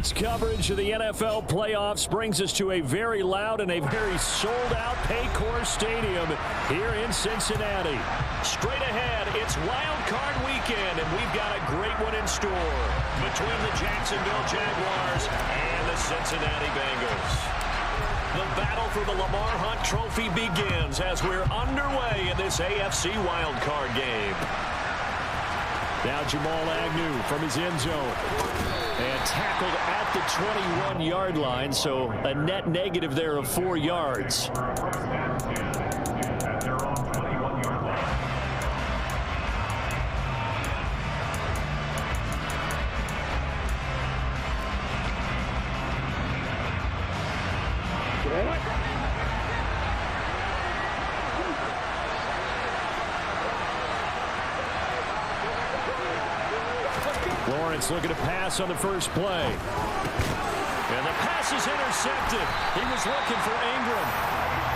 Sports coverage of the NFL playoffs brings us to a very loud and a very sold-out Paycor Stadium here in Cincinnati. Straight ahead, it's Wild Card Weekend, and we've got a great one in store between the Jacksonville Jaguars and the Cincinnati Bengals. The battle for the Lamar Hunt Trophy begins as we're underway in this AFC Wild Card game. Now Jamal Agnew from his end zone. And tackled at the 21-yard line, so a net negative there of 4 yards. Lawrence looking to pass on the first play. And the pass is intercepted. He was looking for Ingram.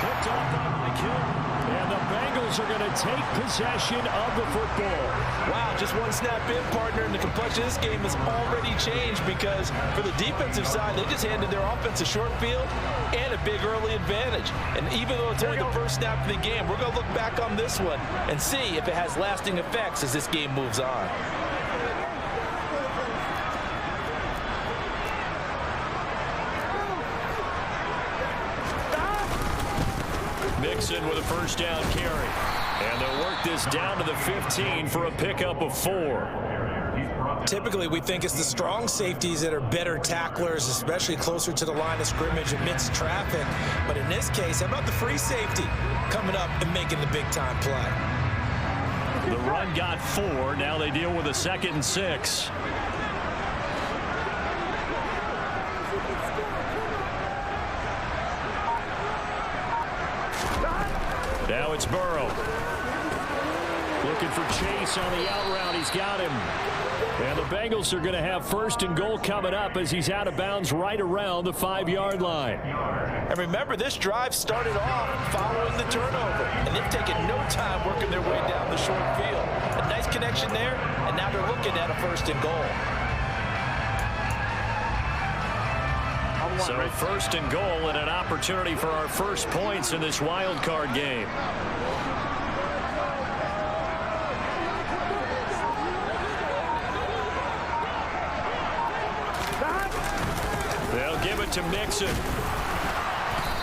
Picked off by Mike Hill. And the Bengals are going to take possession of the football. Wow, just one snap in, partner, and the complexion of this game has already changed because for the defensive side, they just handed their offense a short field and a big early advantage. And even though it's only the first snap of the game, we're going to look back on this one and see if it has lasting effects as this game moves on. Mixon with a first down carry. And they'll work this down to the 15 for a pickup of 4. Typically, we think it's the strong safeties that are better tacklers, especially closer to the line of scrimmage amidst traffic. But in this case, how about the free safety coming up and making the big-time play? The run got 4. Now they deal with a 2nd and 6. Now it's Burrow. Looking for Chase on the out route. He's got him. And the Bengals are going to have 1st and goal coming up as he's out of bounds right around the 5-yard line. And remember, this drive started off following the turnover. And they've taken no time working their way down the short field. A nice connection there, and now they're looking at a 1st and goal. So 1st and goal and an opportunity for our first points in this wild card game. They'll give it to Mixon.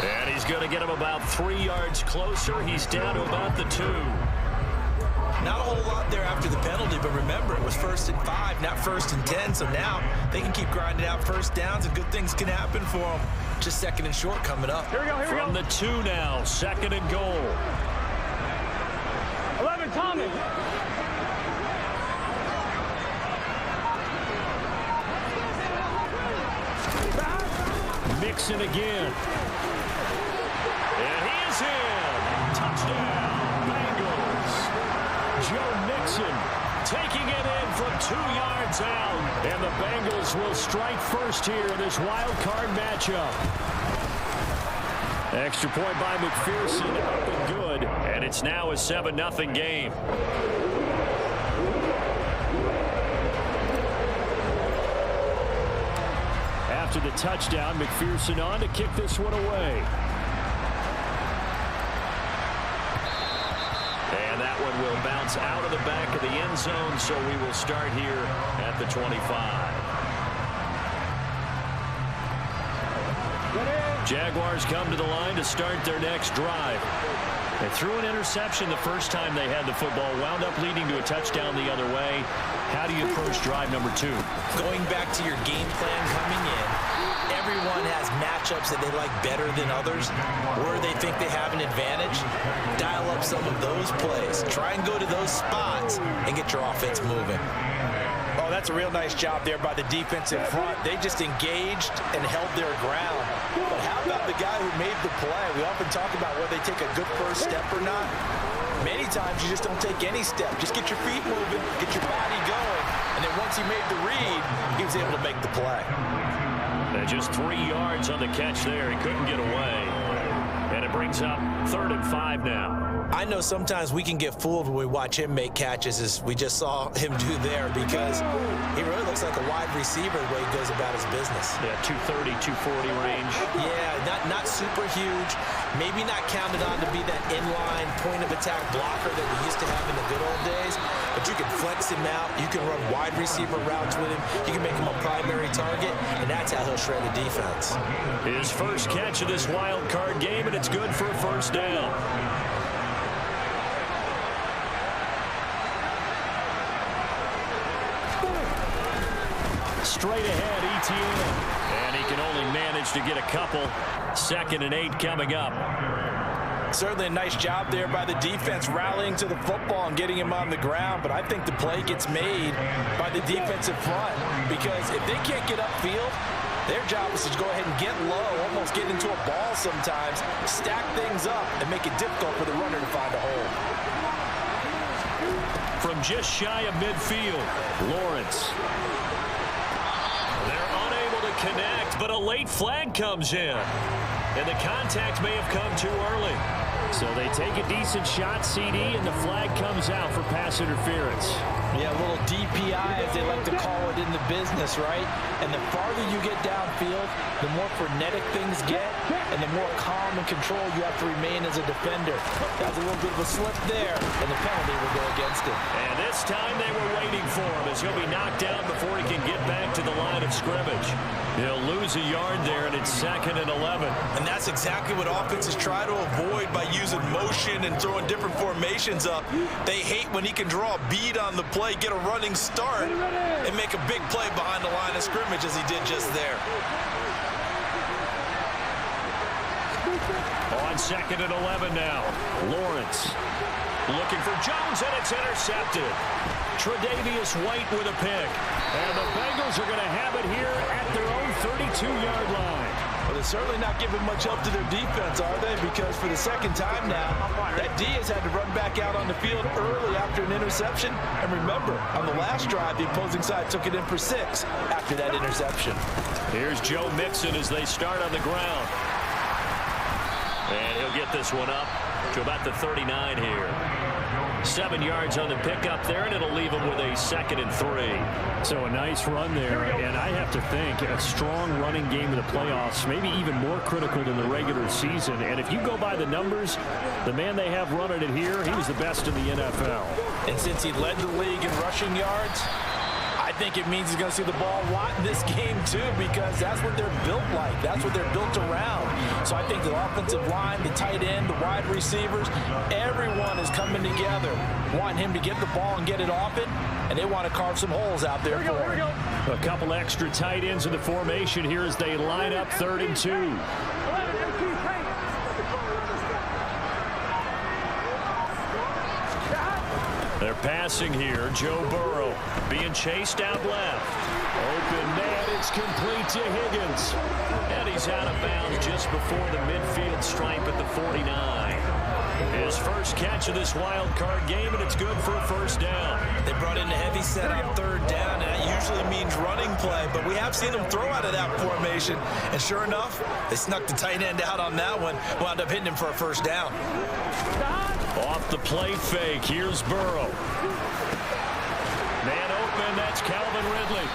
And he's going to get him about 3 yards closer. He's down to about the 2. Not a whole lot there after the penalty, but remember, it was 1st and 5, not 1st and 10, so now they can keep grinding out first downs and good things can happen for them. Just 2nd and short coming up. Here we go, From the 2 now, 2nd and goal. 11, Tommy. Mixon again. And he is in. Touchdown. Joe Mixon taking it in from 2 yards out. And the Bengals will strike first here in this wild card matchup. Extra point by McPherson, up and good. And it's now a 7-0 game. After the touchdown, McPherson on to kick this one away. And that one will bounce out of the back of the end zone, so we will start here at the 25. Jaguars come to the line to start their next drive. They threw an interception the first time they had the football, wound up leading to a touchdown the other way. How do you approach drive number 2? Going back to your game plan coming in, everyone has matchups that they like better than others, where they think they have an advantage. Dial up some of those plays. Try and go to those spots and get your offense moving. Oh, that's a real nice job there by the defense in front. They just engaged and held their ground. But how about the guy who made the play? We often talk about whether they take a good first step or not. Many times you just don't take any step. Just get your feet moving, get your body going. And then once he made the read, he was able to make the play. And just 3 yards on the catch there. He couldn't get away. And it brings up 3rd and 5 now. I know sometimes we can get fooled when we watch him make catches, as we just saw him do there, because he really looks like a wide receiver the way he goes about his business. Yeah, 230, 240 range. Yeah, not super huge. Maybe not counted on to be that inline point-of-attack blocker that we used to have in the good old days, but you can flex him out. You can run wide receiver routes with him. You can make him a primary target, and that's how he'll shred the defense. His first catch of this wild card game, and it's good for a first down. Straight ahead, ETN. And he can only manage to get a couple. 2nd and 8 coming up. Certainly a nice job there by the defense rallying to the football and getting him on the ground, but I think the play gets made by the defensive front, because if they can't get upfield, their job is to go ahead and get low, almost get into a ball sometimes, stack things up, and make it difficult for the runner to find a hole. From just shy of midfield, Lawrence. They're unable to connect, but a late flag comes in. And the contact may have come too early. So they take a decent shot, CD, and the flag comes out for pass interference. Yeah, a little DPI, as they like to call it in the business, right? And the farther you get downfield, the more frenetic things get, and the more calm and control you have to remain as a defender. That was a little bit of a slip there, and the penalty will go against him. And this time they were waiting for him, as he'll be knocked down before he can get back to the line of scrimmage. He'll lose a yard there, and it's 2nd and 11. And that's exactly what offenses try to avoid by using motion and throwing different formations up. They hate when he can draw a bead on the play, get a running start, and make a big play behind the line of scrimmage, as he did just there. On 2nd and 11 now. Lawrence looking for Jones, and it's intercepted. Tre'Davious White with a pick. And the Bengals are going to have it here at their own 32-yard line. Well, they're certainly not giving much help to their defense, are they? Because for the second time now, that D has had to run back out on the field early after an interception. And remember, on the last drive, the opposing side took it in for 6 after that interception. Here's Joe Mixon as they start on the ground. And he'll get this one up to about the 39 here. 7 yards on the pickup there, and it'll leave him with a 2nd and 3. So a nice run there, and I have to think a strong running game in the playoffs, maybe even more critical than the regular season. And if you go by the numbers, the man they have running it here, he was the best in the NFL. And since he led the league in rushing yards, I think it means he's going to see the ball a lot in this game, too, because that's what they're built like. That's what they're built around. So I think the offensive line, the tight end, the wide receivers, everyone is coming together, wanting him to get the ball and get it often, and they want to carve some holes out there for him. A couple extra tight ends in the formation here as they line up 3rd and 2. They're passing here. Joe Burrow being chased out left. Open man, it's complete to Higgins. And he's out of bounds just before the midfield stripe at the 49. His first catch of this wild card game, and it's good for a first down. They brought in a heavy set on 3rd down, and that usually means running play, but we have seen them throw out of that formation, and sure enough, they snuck the tight end out on that one, wound up hitting him for a first down. Off the play fake, here's Burrow. Man open, that's Calvin Ridley.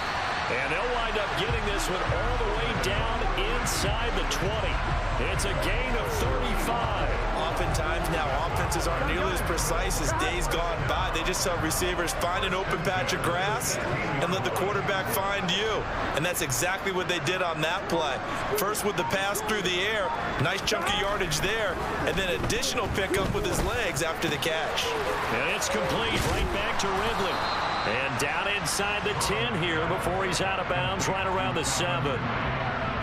And they'll wind up getting this one all the way down inside the 20. It's a gain of 35. Oftentimes now, offenses aren't nearly as precise as days gone by. They just tell receivers, find an open patch of grass and let the quarterback find you. And that's exactly what they did on that play. First with the pass through the air, nice chunky yardage there, and then additional pickup with his legs after the catch. And it's complete, right back to Ridley. And down inside the 10 here before he's out of bounds, right around the 7.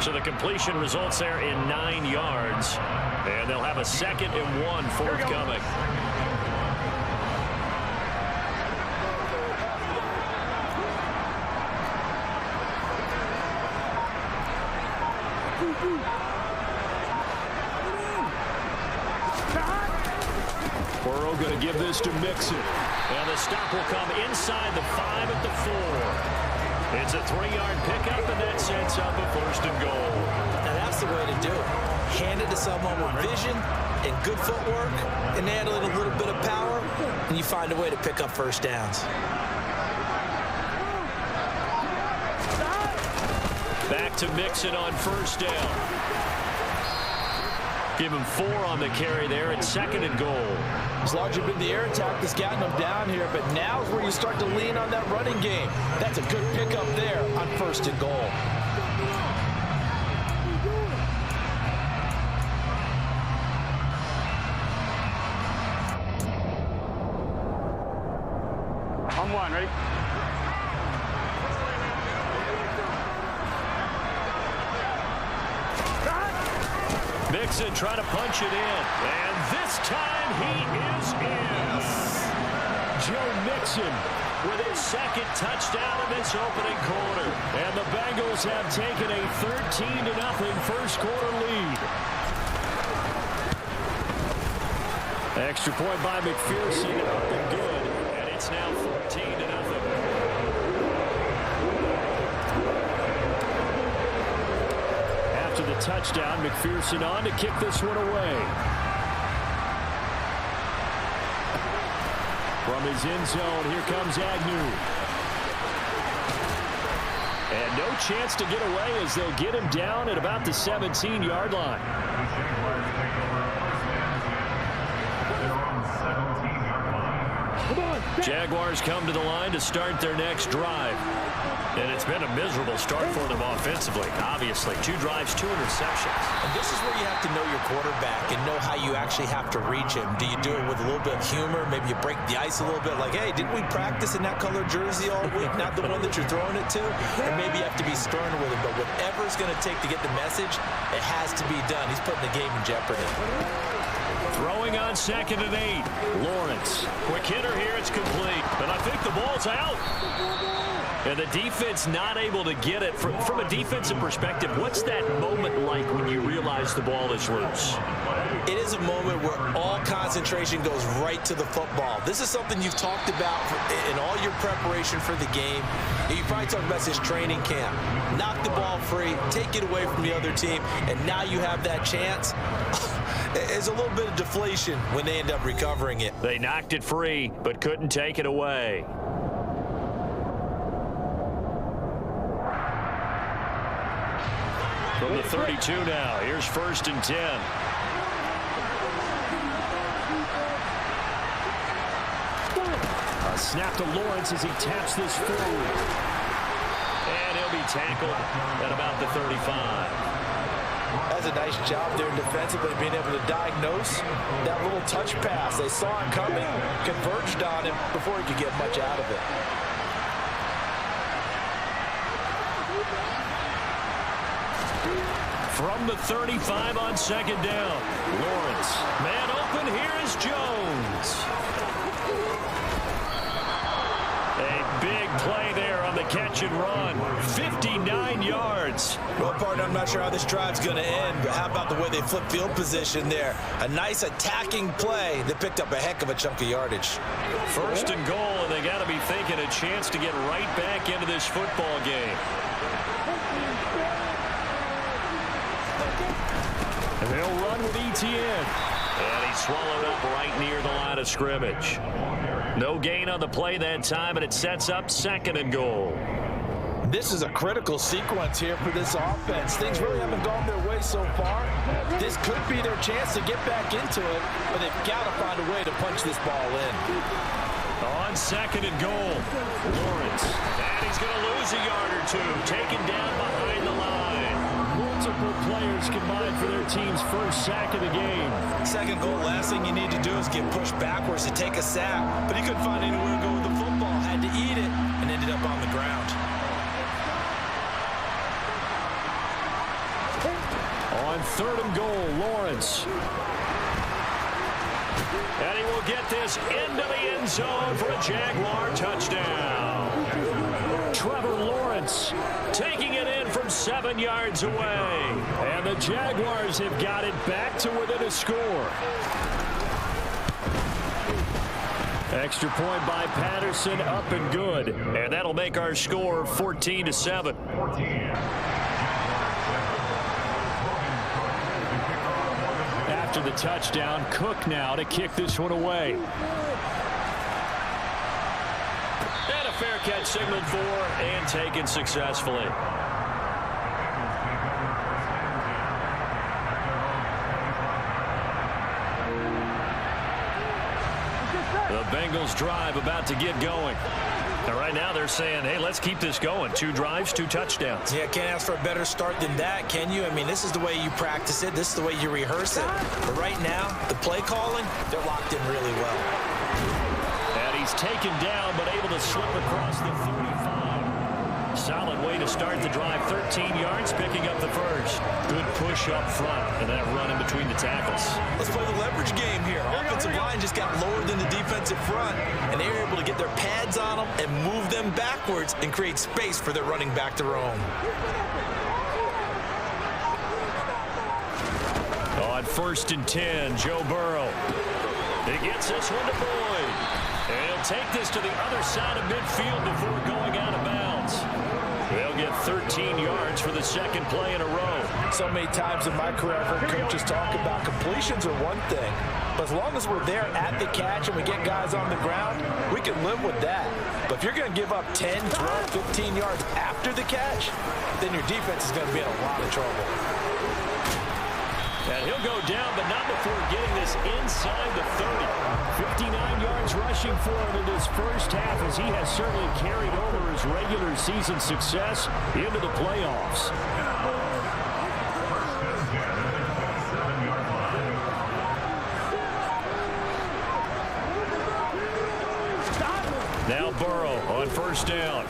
So the completion results there in 9 yards. And they'll have a 2nd and 1 forthcoming. Burrow going to give this to Mixon. And the stop will come inside the 5 at the 4. It's a 3-yard pickup, and that sets up a 1st and goal. Now that's the way to do it. Hand it to someone with vision and good footwork and handling a little bit of power, and you find a way to pick up first downs. Back to Mixon on first down. Give him 4 on the carry there at 2nd and goal. As long as you've been the air attack that's gotten them down here, but now is where you start to lean on that running game. That's a good pickup there on 1st and goal. On 1, ready? Mixon trying to punch it in, and this time he is in. Joe Mixon with his 2nd touchdown in this opening quarter. And the Bengals have taken a 13-0 first quarter lead. Extra point by McPherson, up and good, and it's now 14-0. After the touchdown, McPherson on to kick this one away. From his end zone, here comes Agnew. And no chance to get away as they'll get him down at about the 17-yard line. Jaguars come to the line to start their next drive. And it's been a miserable start for them offensively. Obviously, 2 drives, 2 interceptions. And this is where you have to know your quarterback and know how you actually have to reach him. Do you do it with a little bit of humor? Maybe you break the ice a little bit, like, hey, didn't we practice in that color jersey all week? Not the one that you're throwing it to? And maybe you have to be sterner with it. But whatever it's going to take to get the message, it has to be done. He's putting the game in jeopardy. Throwing on 2nd and 8. Lawrence. Quick hitter here. It's complete. And I think the ball's out. And the defense not able to get it. From a defensive perspective, what's that moment like when you realize the ball is loose? It is a moment where all concentration goes right to the football. This is something you've talked about in all your preparation for the game. You probably talked about this training camp. Knock the ball free, take it away from the other team, and now you have that chance. There's a little bit of deflation when they end up recovering it. They knocked it free, but couldn't take it away. From the 32 now, here's 1st and 10. A snap to Lawrence as he taps this forward. And he'll be tackled at about the 35. That's a nice job there defensively, being able to diagnose that little touch pass. They saw him coming, converged on him before he could get much out of it. From the 35 on 2nd down. Lawrence. Man open. Here is Jones. A big play there on the catch and run. 59 yards. Well, partner, I'm not sure how this drive's going to end, but how about the way they flip field position there? A nice attacking play that picked up a heck of a chunk of yardage. 1st and goal, and they got to be thinking a chance to get right back into this football game. And they'll run with Etienne. And he's swallowed up right near the line of scrimmage. No gain on the play that time, and it sets up 2nd and goal. This is a critical sequence here for this offense. Things really haven't gone their way so far. This could be their chance to get back into it, but they've got to find a way to punch this ball in. On 2nd and goal, Lawrence. And he's going to lose a yard or 2, taken down behind the line. Multiple players combined for their team's first sack of the game. 2nd goal, last thing you need to do is get pushed backwards to take a sack, but he couldn't find anywhere to go with the football, had to eat it, and ended up on the ground. On 3rd and goal, Lawrence. And he will get this into the end zone for a Jaguar touchdown. Trevor Lawrence taking it in from 7 yards away. And the Jaguars have got it back to within a score. Extra point by Patterson, up and good. And that'll make our score 14-7. after the touchdown. Cook now to kick this one away. And a fair catch signaled for and taken successfully. The Bengals drive about to get going. And right now they're saying, hey, let's keep this going. 2 drives, 2 touchdowns. Yeah, can't ask for a better start than that, can you? I mean, this is the way you practice it. This is the way you rehearse it. But right now, the play calling, they're locked in really well. And he's taken down, but able to slip across the 35. Solid way to start the drive. 13 yards, picking up the first. Good push up front, and that run in between the tackles. Let's play the leverage game here. Offensive line just got lower than the defensive front, and they were able to get their pads on them and move them backwards and create space for their running back to roam. On 1st and 10, Joe Burrow. He gets this one to Boyd. And he'll take this to the other side of midfield before going out of bounds. They'll get 13 yards for the second play in a row. So many times in my career, I've heard coaches talk about completions are one thing, but as long as we're there at the catch and we get guys on the ground, we can live with that. But if you're going to give up 10, 12, 15 yards after the catch, then your defense is going to be in a lot of trouble. And he'll go down, but not before getting this inside the 30. 59 yards rushing for him in his first half, as he has certainly carried over his regular season success into the playoffs. Now Burrow on 1st down.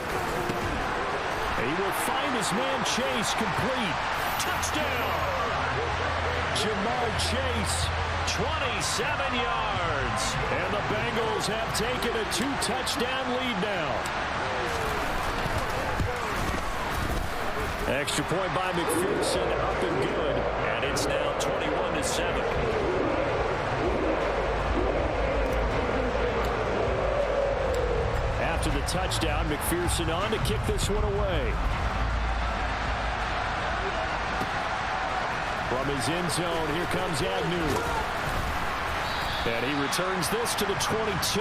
He will find his man Chase complete. Touchdown! Jamar Chase, 27 yards. And the Bengals have taken a 2-touchdown lead now. Extra point by McPherson, up and good. And it's now 21-7. After the touchdown, McPherson on to kick this one away. From his end zone, here comes Agnew. And he returns this to the 22.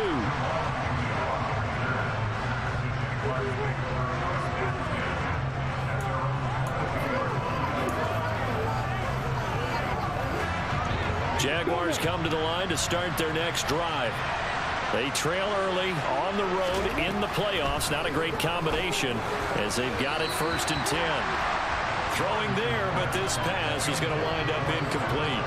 Jaguars come to the line to start their next drive. They trail early on the road in the playoffs. Not a great combination as they've got it 1st and 10. Throwing there, but this pass is going to wind up incomplete.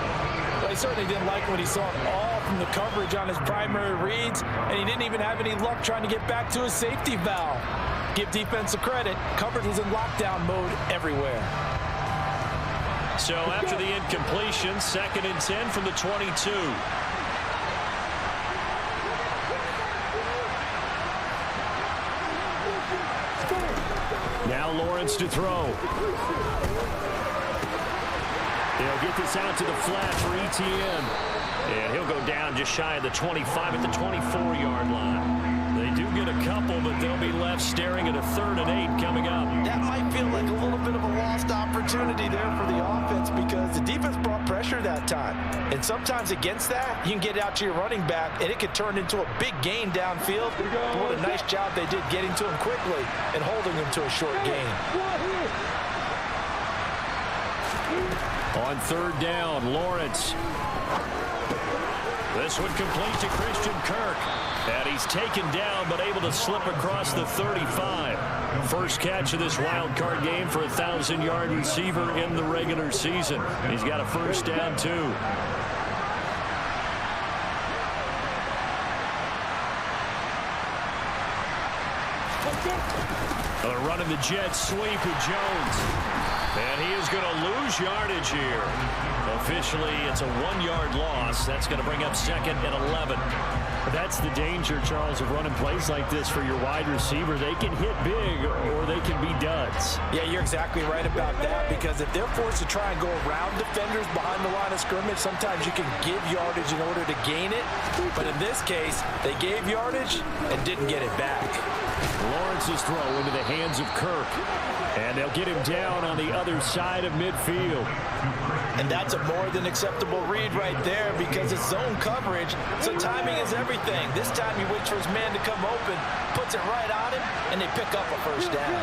Well, he certainly didn't like what he saw all from the coverage on his primary reads, and he didn't even have any luck trying to get back to his safety valve. Give defensive credit. Coverage was in lockdown mode everywhere. So after the incompletion, 2nd and 10 from the 22. Now Lawrence to throw. They'll get this out to the flat for Etienne. And he'll go down just shy of the 25 at the 24-yard line. They do get a couple, but they'll be left staring at a 3rd and 8 coming up. That might feel like a little bit of a lost opportunity there for the offense because the defense brought pressure that time. And sometimes against that, you can get out to your running back, and it could turn into a big gain downfield. What a nice job they did getting to him quickly and holding him to a short gain. On 3rd down, Lawrence. This one complete to Christian Kirk. And he's taken down, but able to slip across the 35. First catch of this wild card game for a 1,000-yard receiver in the regular season. He's got a 1st down, too. Running the jet sweep with Jones. And he is going to lose yardage here. Officially, it's a 1-yard loss. That's going to bring up 2nd and 11. That's the danger, Charles, of running plays like this for your wide receiver. They can hit big or they can be duds. Yeah, you're exactly right about that, because if they're forced to try and go around defenders behind the line of scrimmage, sometimes you can give yardage in order to gain it. But in this case, they gave yardage and didn't get it back. Lawrence's throw into the hands of Kirk. And they'll get him down on the other side of midfield. And that's a more than acceptable read right there because it's zone coverage, so timing is everything. This time he waits for his man to come open, puts it right on him, and they pick up a first down.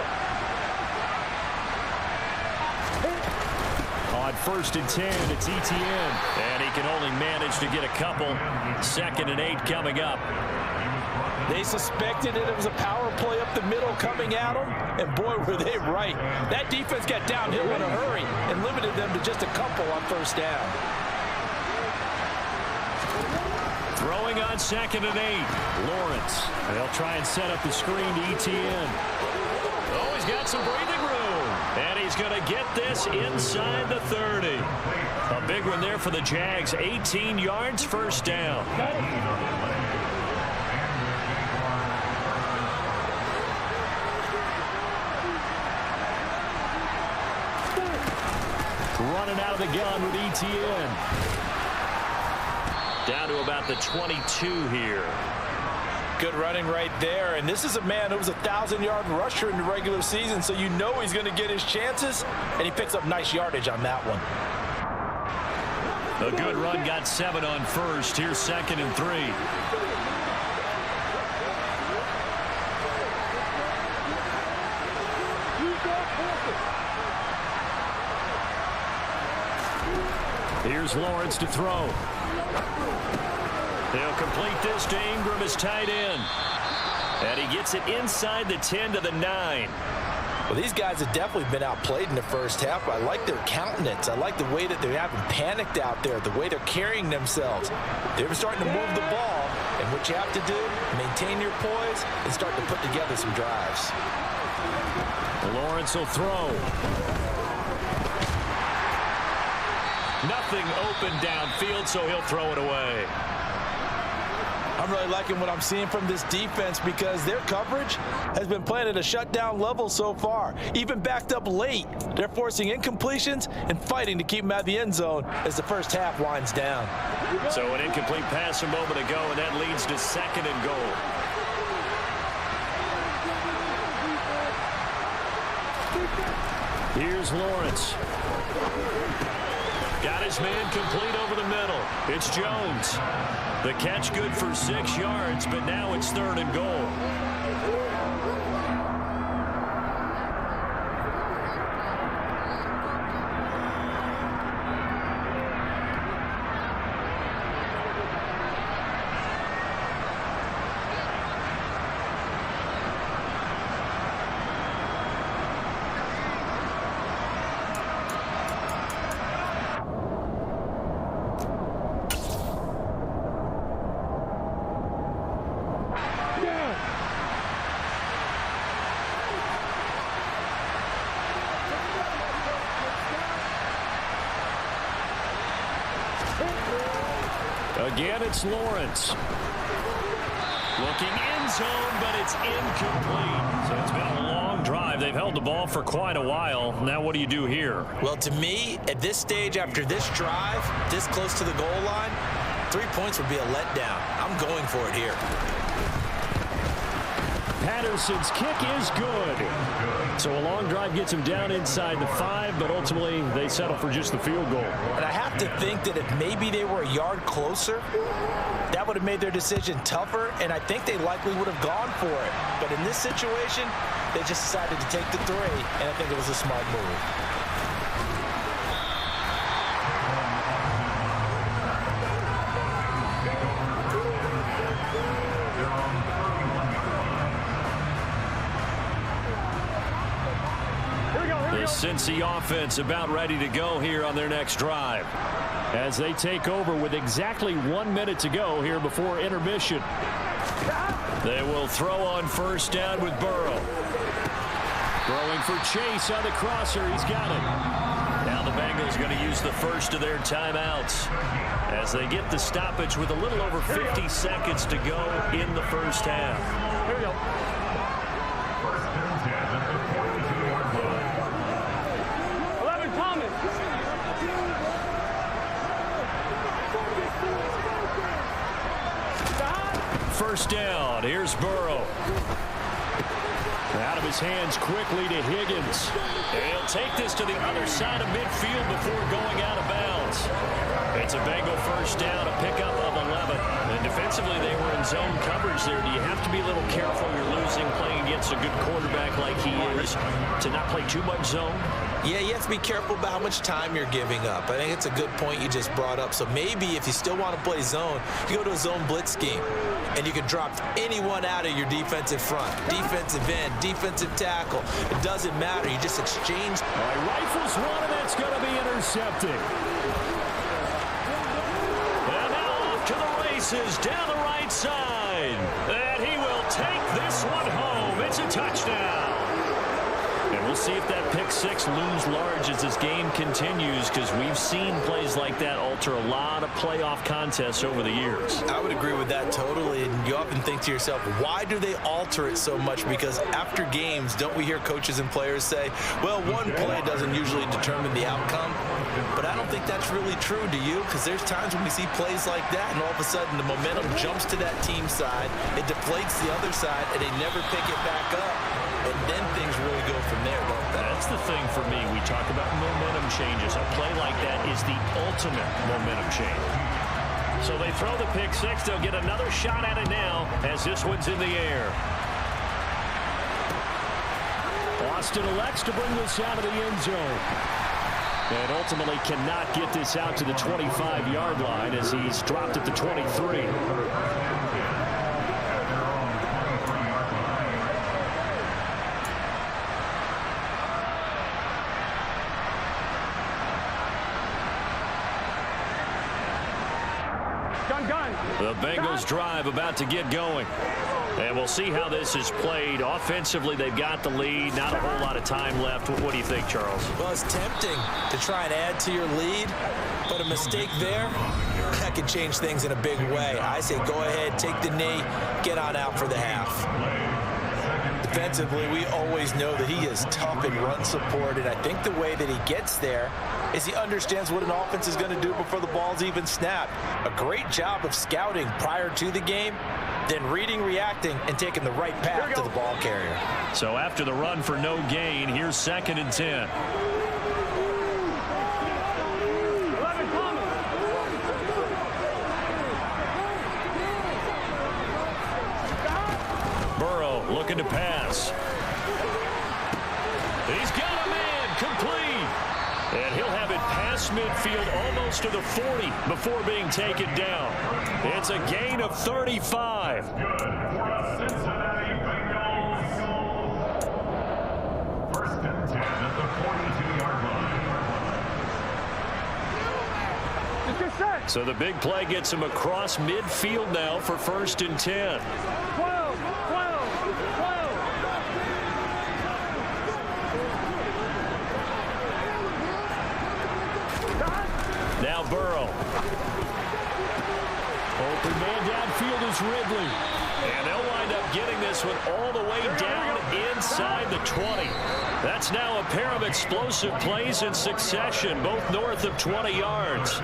On 1st and 10, it's Etienne. And he can only manage to get a couple. 2nd and 8 coming up. They suspected it was a power play up the middle coming at them, and boy, were they right. That defense got downhill in a hurry and limited them to just a couple on 1st down. Throwing on 2nd and 8. Lawrence. They'll try and set up the screen to Etienne. Oh, he's got some breathing room. And he's going to get this inside the 30. A big one there for the Jags. 18 yards, 1st down. Running out of the gun with Etienne. Down to about the 22 here. Good running right there. And this is a man who was a 1,000-yard rusher in the regular season, so you know he's going to get his chances, and he picks up nice yardage on that one. A good run, got 7 on 1st. Here's 2nd and 3. Here's Lawrence to throw. They'll complete this to Ingram as tight end. And he gets it inside the 10 to the 9. Well, these guys have definitely been outplayed in the 1st half. I like their countenance. I like the way that they're having panicked out there, the way they're carrying themselves. They're starting to move the ball. And what you have to do, maintain your poise and start to put together some drives. Lawrence will throw. Nothing open downfield, so he'll throw it away. I'm really liking what I'm seeing from this defense because their coverage has been playing at a shutdown level so far. Even backed up late, they're forcing incompletions and fighting to keep them out of the end zone as the 1st half winds down. So an incomplete pass a moment ago, and that leads to 2nd and goal. Here's Lawrence. Got his man complete over the middle. It's Jones. The catch good for 6 yards, but now it's 3rd and goal. Again, it's Lawrence. Looking end zone, but it's incomplete. So it's been a long drive. They've held the ball for quite a while. Now what do you do here? Well, to me, at this stage, after this drive, this close to the goal line, 3 points would be a letdown. I'm going for it here. Patterson's kick is good. So a long drive gets him down inside the 5, but ultimately they settle for just the field goal. And I have to think that if maybe they were a yard closer, that would have made their decision tougher, and I think they likely would have gone for it. But in this situation, they just decided to take the 3, and I think it was a smart move. Cincy offense about ready to go here on their next drive as they take over with exactly 1 minute to go here before intermission. They will throw on 1st down with Burrow. Throwing for Chase on the crosser. He's got it. Now the Bengals going to use the first of their timeouts as they get the stoppage with a little over 50 seconds to go in the 1st half. Here we go. First down. Here's Burrow. his hands quickly to Higgins. And he'll take this to the other side of midfield before going out of bounds. It's a Bengal first down, a pickup of 11. And defensively, they were in zone coverage there. Do you have to be a little careful? You're losing playing against a good quarterback like he is to not play too much zone? Yeah, you have to be careful about how much time you're giving up. I think it's a good point you just brought up. So maybe if you still want to play zone, you go to a zone blitz scheme. And you can drop anyone out of your defensive front. Defensive end, defensive tackle. It doesn't matter. You just exchange. All right, rifles one, and that's going to be intercepted. And now off to the races down the right side. And he will take this one home. It's a touchdown. And we'll see if that pick six looms large as this game continues, because we've seen plays like that alter a lot of playoff contests over the years. I would agree with that totally. And you often think to yourself, why do they alter it so much? Because after games, don't we hear coaches and players say, well, one play doesn't usually determine the outcome. But I don't think that's really true, do you? Because there's times when we see plays like that, and all of a sudden the momentum jumps to that team side, it deflates the other side, and they never pick it back up. And then things really go from there, don't they? That's the thing for me. We talk about momentum changes. A play like that is the ultimate momentum change. So they throw the pick six. They'll get another shot at it now as this one's in the air. Austin elects to bring this out of the end zone. And ultimately cannot get this out to the 25-yard line as he's dropped at the 23. The Bengals drive about to get going. And we'll see how this is played. Offensively, they've got the lead. Not a whole lot of time left. What do you think, Charles? Well, it's tempting to try and add to your lead, but a mistake there, that can change things in a big way. I say go ahead, take the knee, get on out for the half. Defensively, we always know that he is tough in run support, and I think the way that he gets there is he understands what an offense is going to do before the ball's even snapped. A great job of scouting prior to the game, then reading, reacting, and taking the right path to the ball carrier. So after the run for no gain, here's 2nd and 10. Burrow looking to pass. He's got a man complete. And he'll have it past midfield almost to the 40 before being taken down. It's a gain of 35. Cincinnati Bengals. 1st and 10 at the 42-yard line. So the big play gets him across midfield now for 1st and 10. 12. Now Burrow. Open man downfield is Ridley. And they'll wind up getting this one all the way down inside the 20. That's now a pair of explosive plays in succession, both north of 20 yards. 1st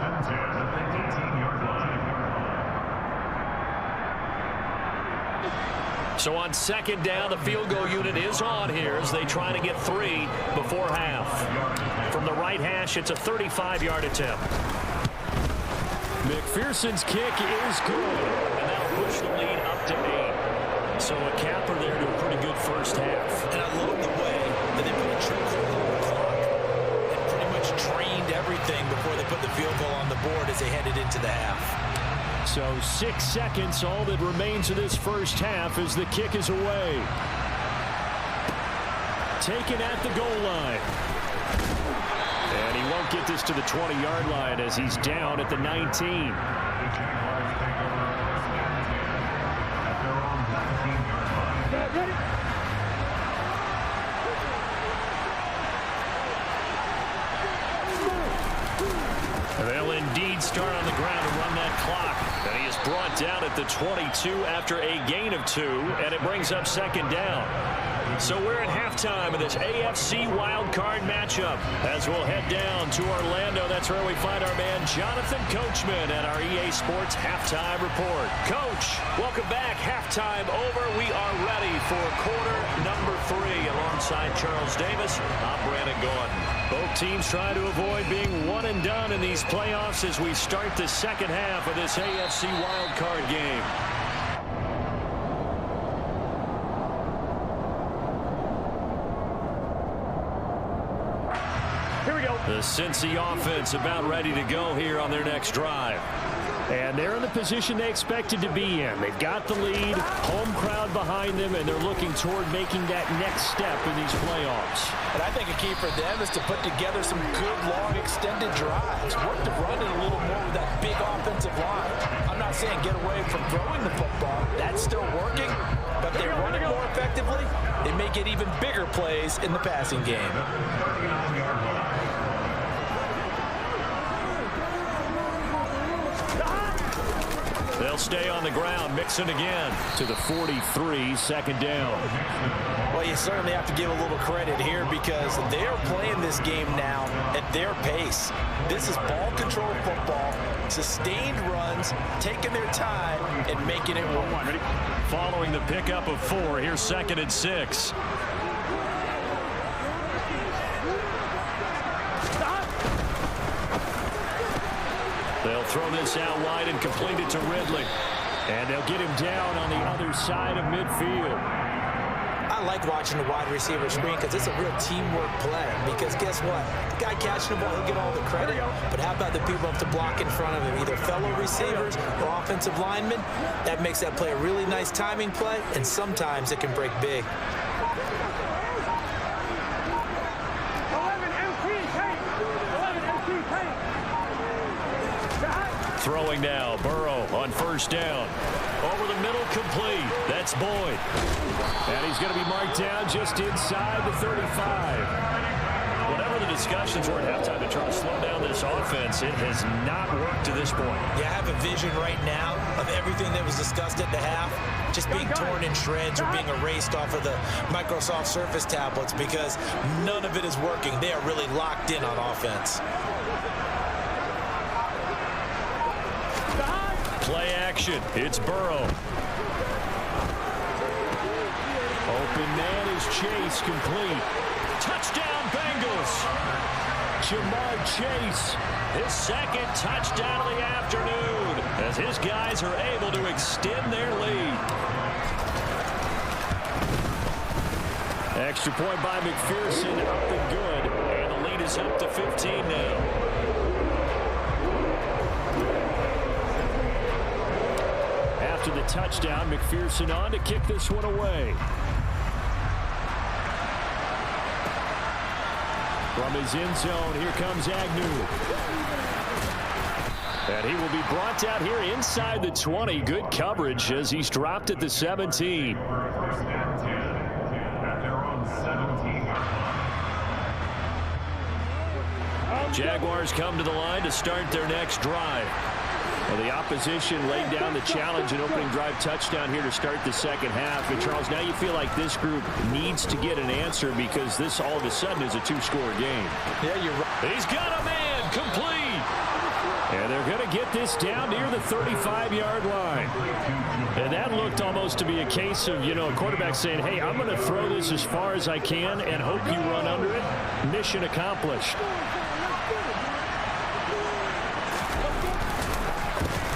and 10 at the 18-yard line. So on 2nd down, the field goal unit is on here as they try to get 3 before half. From the right hash, it's a 35-yard attempt. McPherson's kick is good, and that'll push the lead up to 8. So a capper there to a pretty good first half. And I love the way that they put a trick on the clock and pretty much trained everything before they put the field goal on the board as they headed into the half. So 6 seconds, all that remains of this first half as the kick is away. Taken at the goal line. And he won't get this to the 20-yard line as he's down at the 19. They'll indeed start on the ground and run that clock. And he is brought down at the 22 after a gain of 2, and it brings up 2nd down. So we're at halftime of this AFC wildcard matchup. As we'll head down to Orlando, that's where we find our man Jonathan Coachman at our EA Sports Halftime Report. Coach, welcome back. Halftime over. We are ready for quarter number 3. Alongside Charles Davis, I'm Brandon Gordon. Both teams trying to avoid being one and done in these playoffs as we start the second half of this AFC wildcard game. Here we go. The Cincy offense about ready to go here on their next drive. And they're in the position they expected to be in. They've got the lead, home crowd behind them, and they're looking toward making that next step in these playoffs. And I think a key for them is to put together some good, long, extended drives. Work the run it a little more with that big offensive line. I'm not saying get away from throwing the football. That's still working, but they run it more effectively. They may get even bigger plays in the passing game. They'll stay on the ground, mixing again to the 43, second down. Well, you certainly have to give a little credit here because they are playing this game now at their pace. This is ball control football, sustained runs, taking their time and making it work. Following the pickup of 4, here's 2nd and 6. They'll throw this out wide and complete it to Ridley. And they'll get him down on the other side of midfield. I like watching the wide receiver screen because it's a real teamwork play. Because guess what? The guy catching the ball, he'll get all the credit. But how about the people up to block in front of him? Either fellow receivers or offensive linemen. That makes that play a really nice timing play. And sometimes it can break big. Throwing now, Burrow on first down. Over the middle, complete. That's Boyd. And he's going to be marked down just inside the 35. Whatever the discussions were at halftime to try to slow down this offense, it has not worked to this point. Yeah, I have a vision right now of everything that was discussed at the half just being torn in shreds or being erased off of the Microsoft Surface tablets because none of it is working. They are really locked in on offense. Play action. It's Burrow. Open man is Chase, complete. Touchdown, Bengals. Jamar Chase, his 2nd touchdown of the afternoon as his guys are able to extend their lead. Extra point by McPherson, up and good. And the lead is up to 15 now. After the touchdown, McPherson on to kick this one away. From his end zone, here comes Agnew. And he will be brought out here inside the 20. Good coverage as he's dropped at the 17. Jaguars come to the line to start their next drive. Well, the opposition laid down the challenge and opening drive touchdown here to start the second half. And, Charles, now you feel like this group needs to get an answer because this all of a sudden is a 2-score game. Yeah, you're right. He's got a man, complete. And they're going to get this down near the 35-yard line. And that looked almost to be a case of, a quarterback saying, hey, I'm going to throw this as far as I can and hope you run under it. Mission accomplished.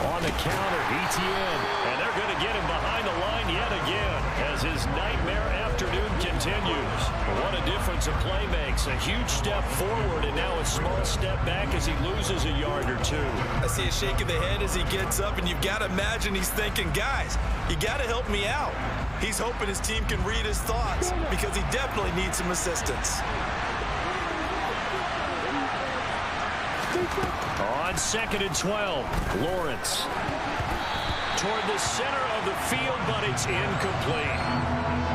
On the counter, ETN, and they're going to get him behind the line yet again as his nightmare afternoon continues. What a difference a play makes. A huge step forward and now a small step back as he loses a yard or two. I see a shake of the head as he gets up, and you've got to imagine he's thinking, guys, you got to help me out. He's hoping his team can read his thoughts because he definitely needs some assistance. On 2nd and 12, Lawrence toward the center of the field, but it's incomplete.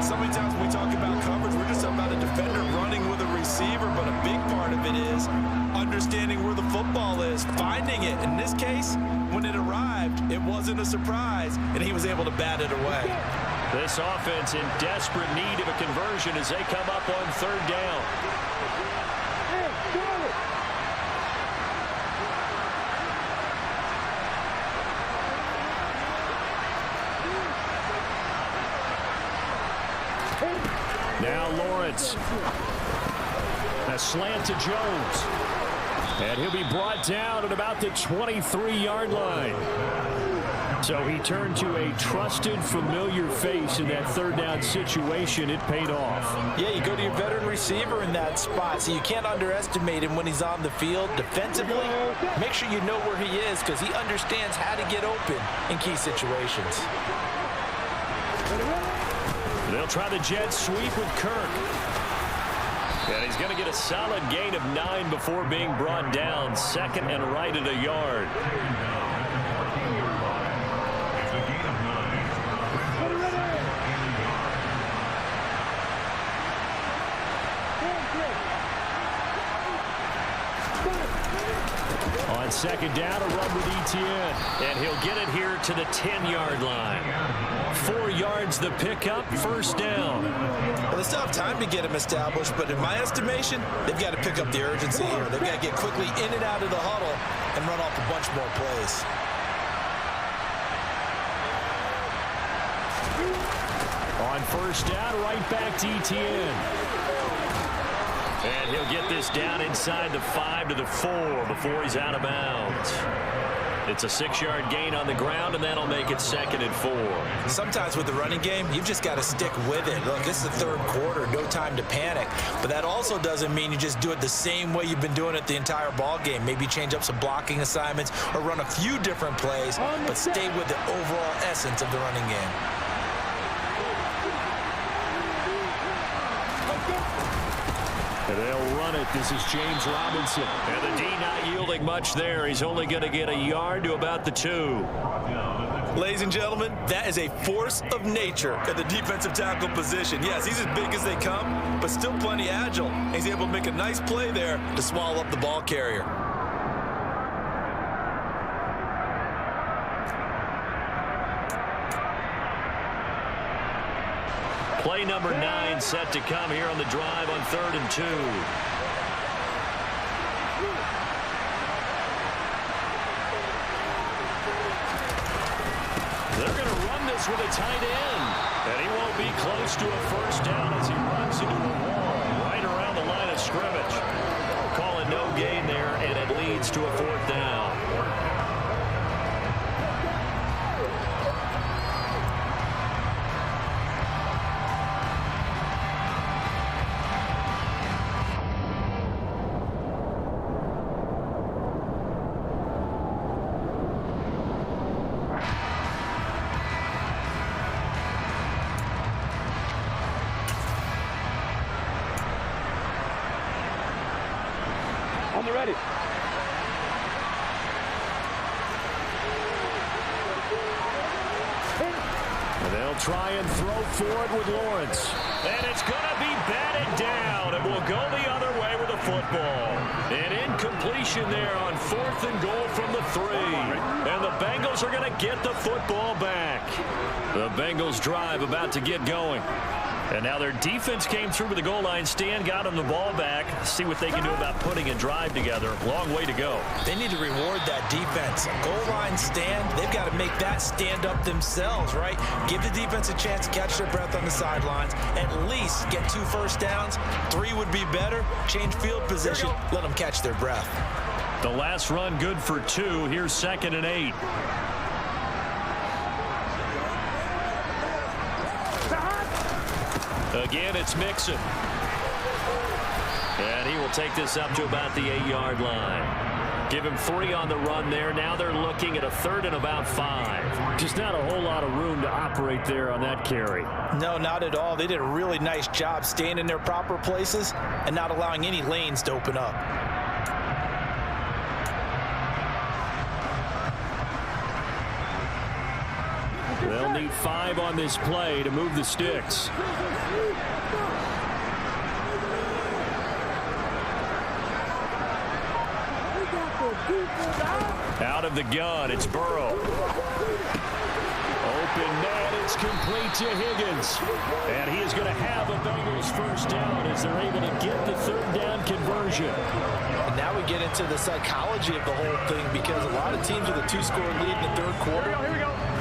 So many times when we talk about coverage, we're just talking about a defender running with a receiver, but a big part of it is understanding where the football is, finding it. In this case, when it arrived, it wasn't a surprise, and he was able to bat it away. This offense in desperate need of a conversion as they come up on third down. Now Lawrence. A slant to Jones. And he'll be brought down at about the 23-yard line. So he turned to a trusted, familiar face in that third down situation. It paid off. Yeah, you go to your veteran receiver in that spot, so you can't underestimate him when he's on the field. Defensively, make sure you know where he is because he understands how to get open in key situations. They'll try the jet sweep with Kirk. And he's going to get a solid gain of 9 before being brought down. Second and right at a yard. On second down, a run with Etienne. And he'll get it here to the 10-yard line. 4 yards the pickup, first down. Well, they still have time to get him established, but in my estimation, they've got to pick up the urgency here. They've got to get quickly in and out of the huddle and run off a bunch more plays. On first down, right back to Etienne. And he'll get this down inside the 5 to the 4 before he's out of bounds. It's a 6-yard gain on the ground, and that'll make it second and 4. Sometimes with the running game, you've just got to stick with it. Look, it's the third quarter, no time to panic. But that also doesn't mean you just do it the same way you've been doing it the entire ball game. Maybe change up some blocking assignments or run a few different plays, but stay with the overall essence of the running game. They'll run it. This is James Robinson. And the D not yielding much there. He's only going to get a yard to about the 2. Ladies and gentlemen, that is a force of nature at the defensive tackle position. Yes, he's as big as they come, but still plenty agile. He's able to make a nice play there to swallow up the ball carrier. Play number 9 set to come here on the drive on 3rd and 2. They're going to run this with a tight end. And he won't be close to a first down as he runs into a wall right around the line of scrimmage. Call it no gain there, and it leads to a 4th down. Ready. And they'll try and throw forward with Lawrence. And it's going to be batted down. And will go the other way with the football. An incompletion there on 4th and goal from the 3. And the Bengals are going to get the football back. The Bengals drive about to get going. And now their defense came through with the goal line stand, got them the ball back. See what they can do about putting a drive together. Long way to go. They need to reward that defense. A goal line stand, they've got to make that stand up themselves, right? Give the defense a chance to catch their breath on the sidelines. At least get 2 first downs. 3 would be better. Change field position. Let them catch their breath. The last run good for 2. Here's 2nd and 8. Again, it's Mixon. And he will take this up to about the 8-yard line. Give him 3 on the run there. Now they're looking at a 3rd and about 5. Just not a whole lot of room to operate there on that carry. No, not at all. They did a really nice job staying in their proper places and not allowing any lanes to open up. They'll need 5 on this play to move the sticks. Out of the gun, it's Burrow. open man. It's complete to Higgins. And he is going to have a Bengals first down as they're able to get the third down conversion. And now we get into the psychology of the whole thing, because a lot of teams with a 2-score lead in the third quarter,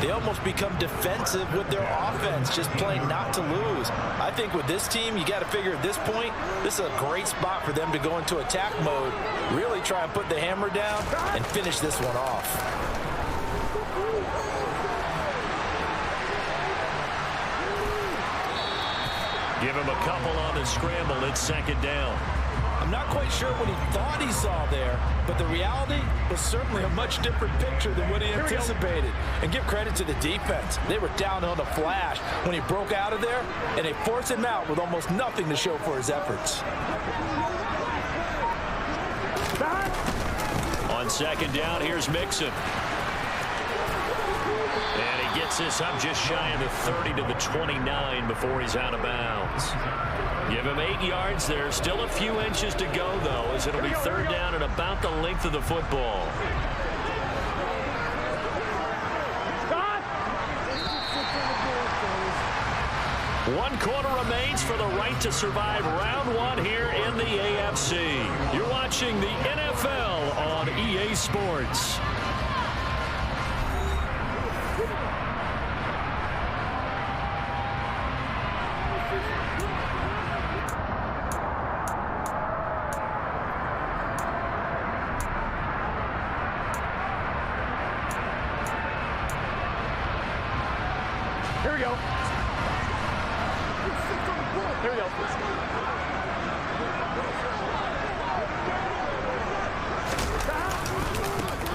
they almost become defensive with their offense, just playing not to lose. I think with this team, you got to figure at this point, this is a great spot for them to go into attack mode, really try and put the hammer down and finish this one off. Give him a couple on the scramble. It's second down. I'm not quite sure what he thought he saw there, but the reality was certainly a much different picture than what he anticipated. And give credit to the defense. They were down on a flash when he broke out of there, and they forced him out with almost nothing to show for his efforts. On second down, here's Mixon. And he gets this up just shy of the 30 to the 29 before he's out of bounds. Give him 8 yards there. Still a few inches to go, though, as it'll be third down and about the length of the football. One quarter remains for the right to survive round one here in the AFC. You're watching the NFL on EA Sports. Here we go. Here we go.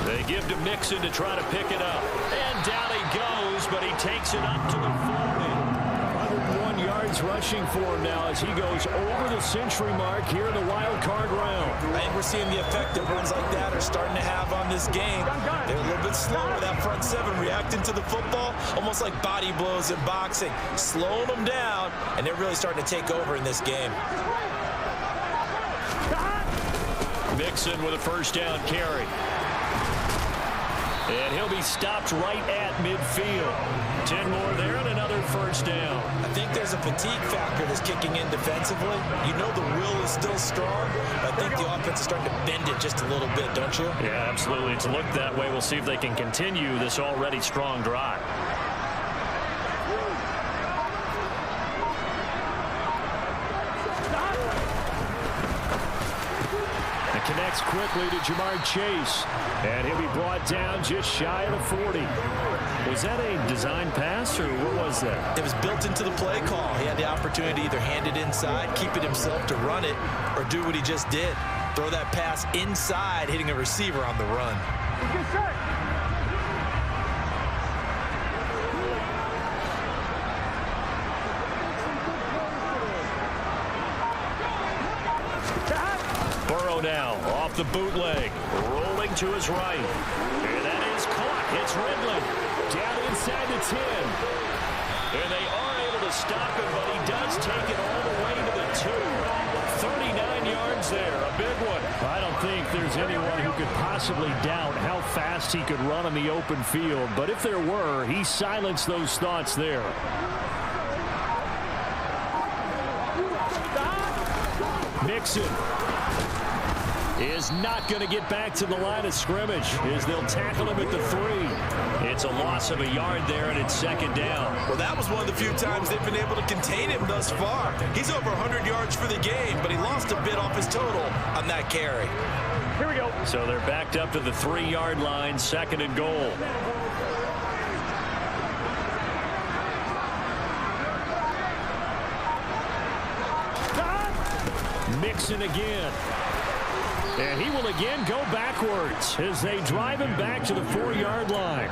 They give to Mixon to try to pick it up. And down he goes, but he takes it up to the 40. 101 yards rushing for him now as he goes over the century mark here in the wild card round. I think we're seeing the effect that runs like that are starting to have on this game. They're a little bit slower, that front seven, reacting to the football, almost like body blows in boxing, slowing them down, and they're really starting to take over in this game. Mixon with a first down carry. And he'll be stopped right at midfield. 10 more there and another first down. I think there's a fatigue factor that's kicking in defensively. You know the will is still strong, but I think the offense is starting to bend it just a little bit, don't you? Yeah, absolutely. It's looked that way. We'll see if they can continue this already strong drive. Connects quickly to Jamar Chase, and he'll be brought down just shy of the 40. Was that a design pass, or what was that? It was built into the play call. He had the opportunity to either hand it inside, keep it himself to run it, or do what he just did. Throw that pass inside, hitting a receiver on the run. Now off the bootleg, rolling to his right, and that is caught. It's Ridley down inside the 10, and they are able to stop him, but he does take it all the way to the 2. 39 yards there, a big one. I don't think there's anyone who could possibly doubt how fast he could run on the open field, but if there were, he silenced those thoughts there. Mixon is not going to get back to the line of scrimmage as they'll tackle him at the 3. It's a loss of a yard there, and it's second down. Well, that was one of the few times they've been able to contain him thus far. He's over 100 yards for the game, but he lost a bit off his total on that carry. Here we go. So they're backed up to the 3-yard line, second and goal. Mixon again. And he will again go backwards as they drive him back to the 4-yard line.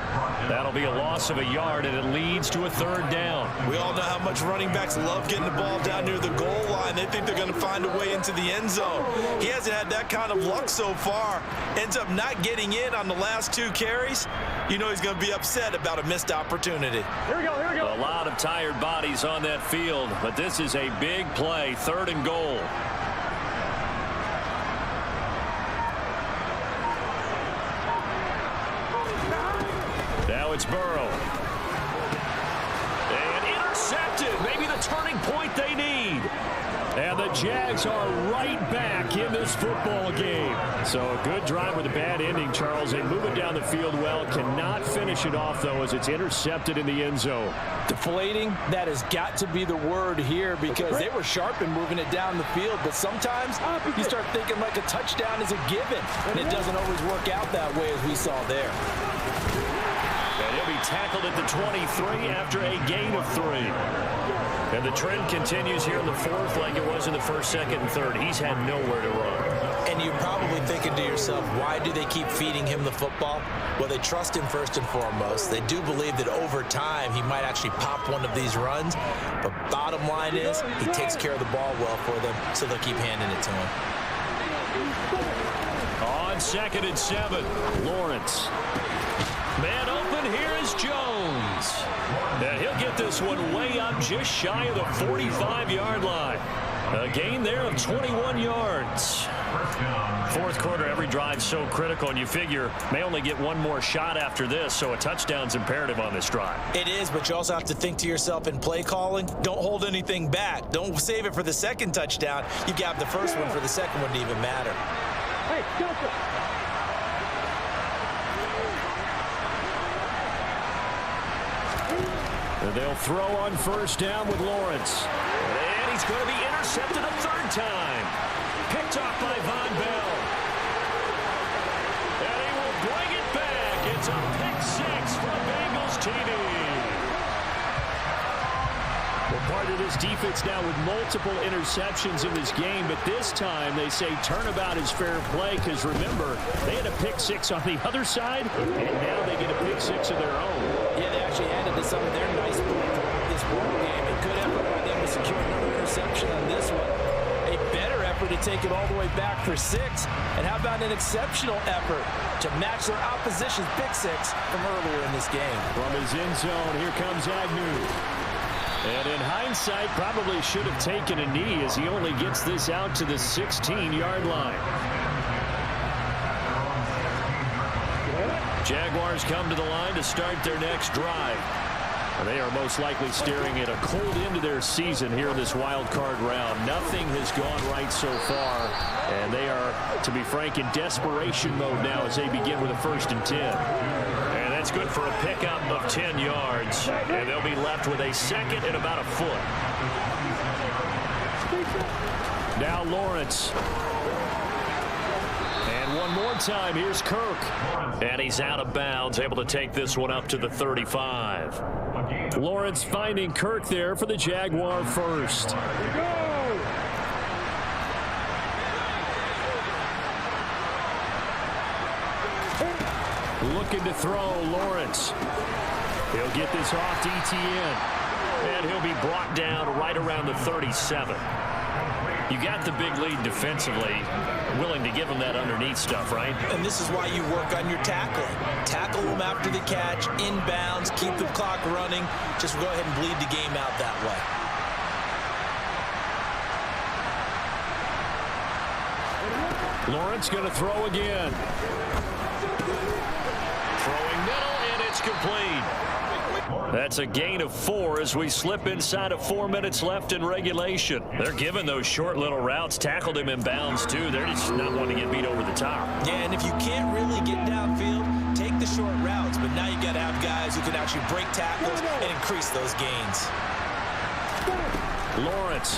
That'll be a loss of a yard, and it leads to a third down. We all know how much running backs love getting the ball down near the goal line. They think they're going to find a way into the end zone. He hasn't had that kind of luck so far. Ends up not getting in on the last 2 carries. You know he's going to be upset about a missed opportunity. Here we go, here we go. A lot of tired bodies on that field, but this is a big play, third and goal. Now it's Burrow. turning point they need. And the Jags are right back in this football game. So a good drive with a bad ending, Charles. They move it down the field well. Cannot finish it off, though, as it's intercepted in the end zone. Deflating, that has got to be the word here, because they were sharp in moving it down the field. But sometimes you start thinking like a touchdown is a given, and it doesn't always work out that way, as we saw there. And he'll be tackled at the 23 after a gain of 3. And the trend continues here in the fourth like it was in the first, second, and third. He's had nowhere to run. And you're probably thinking to yourself, why do they keep feeding him the football? Well, they trust him first and foremost. They do believe that over time he might actually pop one of these runs. But bottom line is he takes care of the ball well for them, so they'll keep handing it to him. On 2nd and 7, Lawrence. Man open, here is Jones. And he'll get this one way up just shy of the 45-yard line. A gain there of 21 yards. Fourth quarter, every drive so critical, and you figure may only get one more shot after this, so a touchdown's imperative on this drive. It is, but you also have to think to yourself in play calling, don't hold anything back. Don't save it for the second touchdown. You got the first one for the second one to even matter. Hey, go. They'll throw on first down with Lawrence. And he's going to be intercepted a third time. Picked off by Von Bell. And he will bring it back. It's a pick 6 for Bengals TD. Well, part of this defense now with multiple interceptions in this game, but this time they say turnabout is fair play, because remember, they had a pick 6 on the other side, and now they get a pick 6 of their own. Yeah, they actually added to some of their nice play throughout this ball game. A good effort by them to secure another interception on this one. A better effort to take it all the way back for 6. And how about an exceptional effort to match their opposition's pick 6 from earlier in this game? From his end zone, here comes Agnew. And in hindsight, probably should have taken a knee, as he only gets this out to the 16-yard line. Jaguars come to the line to start their next drive. And they are most likely staring at a cold end to their season here in this wild card round. Nothing has gone right so far, and they are, to be frank, in desperation mode now as they begin with a 1st and 10. And that's good for a pickup of 10 yards, and they'll be left with a second and about a foot. Now Lawrence. And one more time, here's Kirk. And he's out of bounds, able to take this one up to the 35. Lawrence finding Kirk there for the Jaguar first. Looking to throw, Lawrence. He'll get this off to ETN. And he'll be brought down right around the 37. You got the big lead defensively, willing to give them that underneath stuff, right? And this is why you work on your tackling. Tackle them after the catch, inbounds, keep the clock running. Just go ahead and bleed the game out that way. Lawrence going to throw again. Throwing middle, and it's complete. That's a gain of 4 as we slip inside of 4 minutes left in regulation. They're giving those short little routes. Tackled him in bounds, too. They're just not wanting to get beat over the top. Yeah, and if you can't really get downfield, take the short routes. But now you got to have guys who can actually break tackles and increase those gains. Lawrence.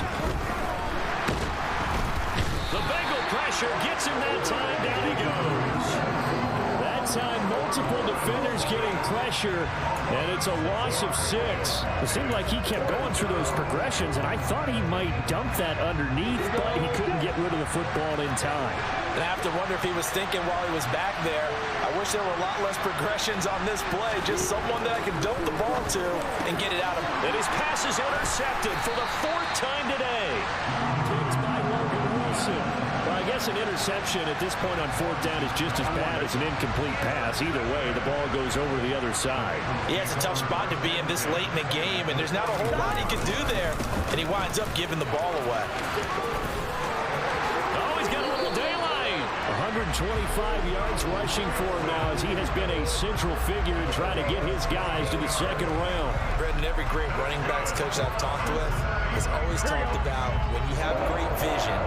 The Bengal pressure gets him that time. Down he goes. That time, multiple defenders getting pressure, and it's a loss of 6. It seemed like he kept going through those progressions, and I thought he might dump that underneath, but he couldn't get rid of the football in time. And I have to wonder if he was thinking while he was back there, I wish there were a lot less progressions on this play. Just someone that I can dump the ball to and get it out of. And his pass is intercepted for the 4th time today. Picked by Logan Wilson. Well, I guess an interception at this point on 4th down is just as bad as an incomplete pass. Either way, the ball goes over the other side. Yeah, it's a tough spot to be in this late in the game, and there's not a whole lot he can do there. And he winds up giving the ball away. Oh, he's got a little daylight. 125 yards rushing for him now, as he has been a central figure in trying to get his guys to the 2nd round. Brendan, every great running backs coach I've talked with, always talked about when you have great vision,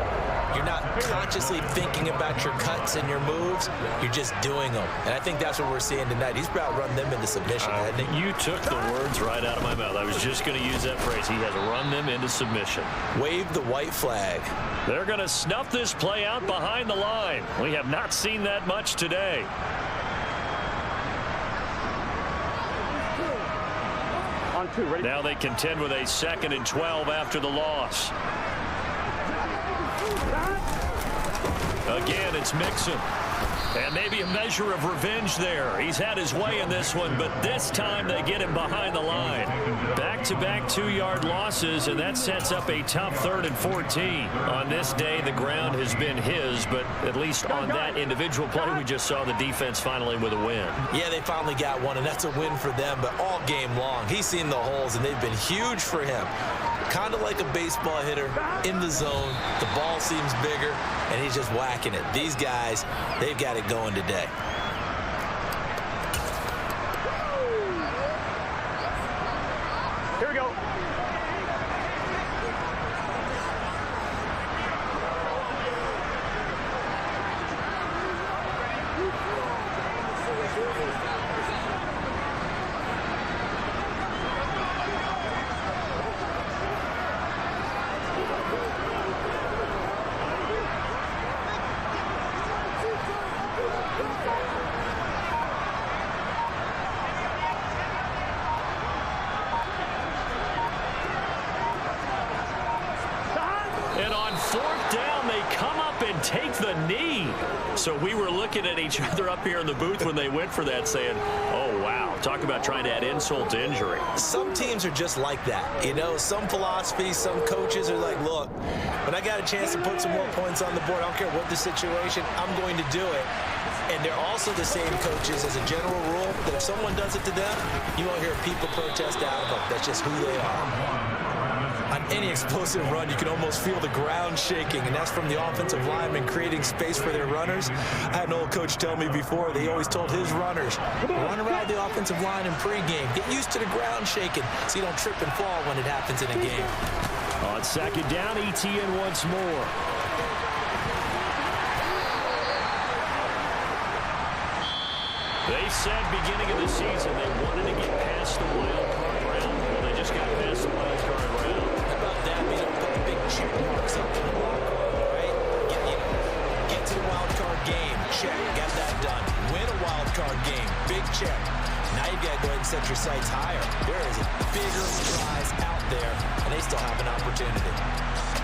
you're not consciously thinking about your cuts and your moves. You're just doing them. And I think that's what we're seeing tonight. He's about to run them into submission. I think you took the words right out of my mouth. I was just going to use that phrase. He has run them into submission. Wave the white flag. They're going to snuff this play out behind the line. We have not seen that much today. On 2, ready? Now they contend with a 2nd and 12 after the loss. Again, it's Mixon. And maybe a measure of revenge there. He's had his way in this one, but this time they get him behind the line. Back-to-back 2-yard losses, and that sets up a tough 3rd and 14. On this day, the ground has been his, but at least on that individual play, we just saw the defense finally with a win. Yeah, they finally got one, and that's a win for them, but all game long, he's seen the holes, and they've been huge for him. Kind of like a baseball hitter in the zone. The ball seems bigger, and he's just whacking it. These guys, they've got it going today. Here we go. And on 4th down, they come up and take the knee. So we were looking at each other up here in the booth when they went for that saying, oh, wow, talk about trying to add insult to injury. Some teams are just like that. You know, some philosophies, some coaches are like, look, when I got a chance to put some more points on the board, I don't care what the situation, I'm going to do it. And they're also the same coaches as a general rule that if someone does it to them, you won't hear people protest out of them. That's just who they are. On any explosive run, you can almost feel the ground shaking, and that's from the offensive linemen creating space for their runners. I had an old coach tell me before, they always told his runners, run around the offensive line in pregame. Get used to the ground shaking so you don't trip and fall when it happens in a game. On 2nd down, ETN once more. They said beginning of the season they wanted to get past the wild card round. Well, they just got past the wild card round. How about that? They don't put the big check marks up in the locker room, right? Get to the wild card game. Check. Got that done. Win a wild card game. Big check. Now you've got to go ahead and set your sights higher. There is a bigger prize out there, and they still have an opportunity.